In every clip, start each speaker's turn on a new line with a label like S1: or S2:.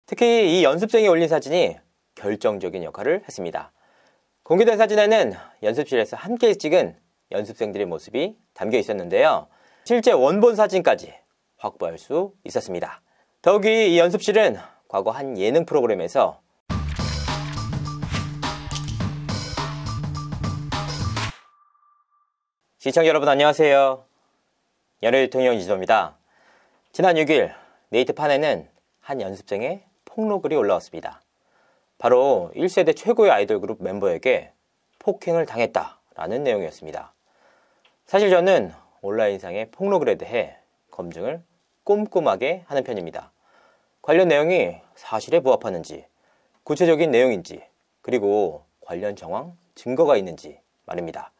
S1: 특히 이 연습생이 올린 사진이 결정적인 역할을 했습니다. 공개된 사진에는 연습실에서 함께 찍은 연습생들의 모습이 담겨 있었는데요. 실제 원본 사진까지 확보할 수 있었습니다. 더욱이 이 연습실은 과거 한 예능 프로그램에서 시청자 여러분 안녕하세요. 연예대통령 이지도입니다. 지난 6일 네이트판에는 한 연습생의 폭로글이 올라왔습니다. 바로 1세대 최고의 아이돌 그룹 멤버에게 폭행을 당했다라는 내용이었습니다. 사실 저는 온라인상의 폭로글에 대해 검증을 꼼꼼하게 하는 편입니다. 관련 내용이 사실에 부합하는지, 구체적인 내용인지, 그리고 관련 정황, 증거가 있는지 말입니다.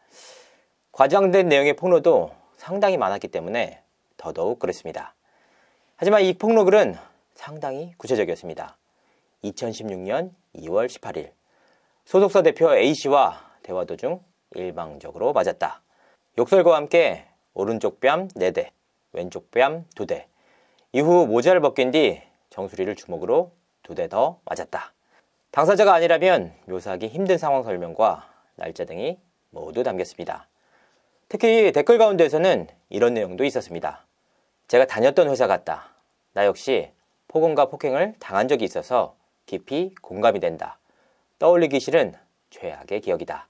S1: 과장된 내용의 폭로도 상당히 많았기 때문에 더더욱 그랬습니다. 하지만 이 폭로글은 상당히 구체적이었습니다. 2016년 2월 18일 소속사 대표 A씨와 대화 도중 일방적으로 맞았다. 욕설과 함께 오른쪽 뺨 4대, 왼쪽 뺨 2대, 이후 모자를 벗긴 뒤 정수리를 주먹으로 2대 더 맞았다. 당사자가 아니라면 묘사하기 힘든 상황 설명과 날짜 등이 모두 담겼습니다. 특히 댓글 가운데에서는 이런 내용도 있었습니다. 제가 다녔던 회사 같다. 나 역시 폭언과 폭행을 당한 적이 있어서 깊이 공감이 된다. 떠올리기 싫은 최악의 기억이다.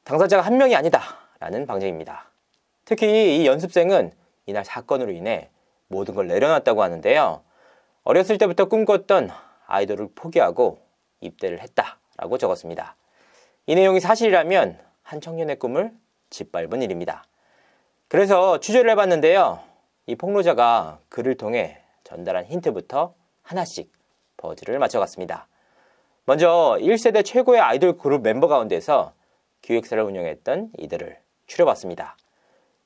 S1: 당사자가 한 명이 아니다 라는 방증입니다. 특히 이 연습생은 이날 사건으로 인해 모든 걸 내려놨다고 하는데요. 어렸을 때부터 꿈꿨던 아이돌을 포기하고 입대를 했다라고 적었습니다. 이 내용이 사실이라면 한 청년의 꿈을 짓밟은 일입니다. 그래서 취재를 해봤는데요. 이 폭로자가 글을 통해 전달한 힌트부터 하나씩 퍼즐을 맞춰갔습니다. 먼저 1세대 최고의 아이돌 그룹 멤버 가운데서 기획사를 운영했던 이들을 추려봤습니다.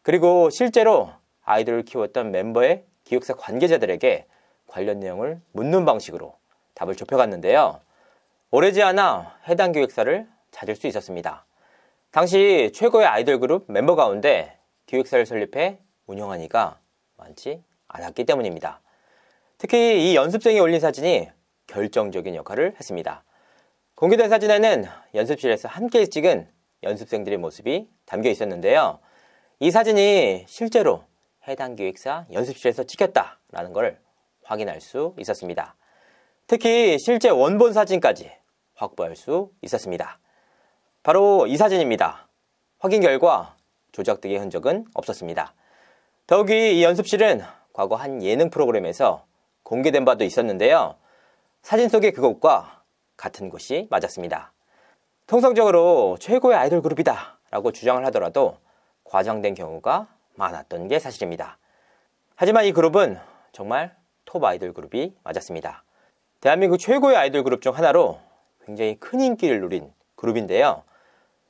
S1: 그리고 실제로 아이돌을 키웠던 멤버의 기획사 관계자들에게 관련 내용을 묻는 방식으로 답을 좁혀갔는데요. 오래지 않아 해당 기획사를 찾을 수 있었습니다. 당시 최고의 아이돌 그룹 멤버 가운데 기획사를 설립해 운영한 이가 많지 않았기 때문입니다. 특히 이 연습생이 올린 사진이 결정적인 역할을 했습니다. 공개된 사진에는 연습실에서 함께 찍은 연습생들의 모습이 담겨 있었는데요. 이 사진이 실제로 해당 기획사 연습실에서 찍혔다라는 걸 확인할 수 있었습니다. 특히 실제 원본 사진까지 확보할 수 있었습니다. 바로 이 사진입니다. 확인 결과 조작 등의 흔적은 없었습니다. 더욱이 이 연습실은 과거 한 예능 프로그램에서 공개된 바도 있었는데요. 사진 속의 그곳과 같은 곳이 맞았습니다. 통상적으로 최고의 아이돌 그룹이다 라고 주장을 하더라도 과장된 경우가 많았던 게 사실입니다. 하지만 이 그룹은 정말 톱 아이돌 그룹이 맞았습니다. 대한민국 최고의 아이돌 그룹 중 하나로 굉장히 큰 인기를 누린 그룹인데요.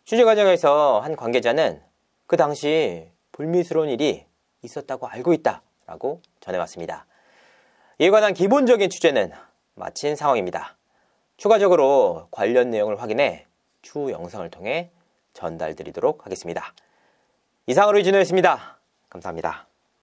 S1: 취재 과정에서 한 관계자는 그 당시 불미스러운 일이 있었다고 알고 있다 라고 전해왔습니다. 이에 관한 기본적인 취재는 마친 상황입니다. 추가적으로 관련 내용을 확인해 추후 영상을 통해 전달드리도록 하겠습니다. 이상으로 이진호였습니다. 감사합니다.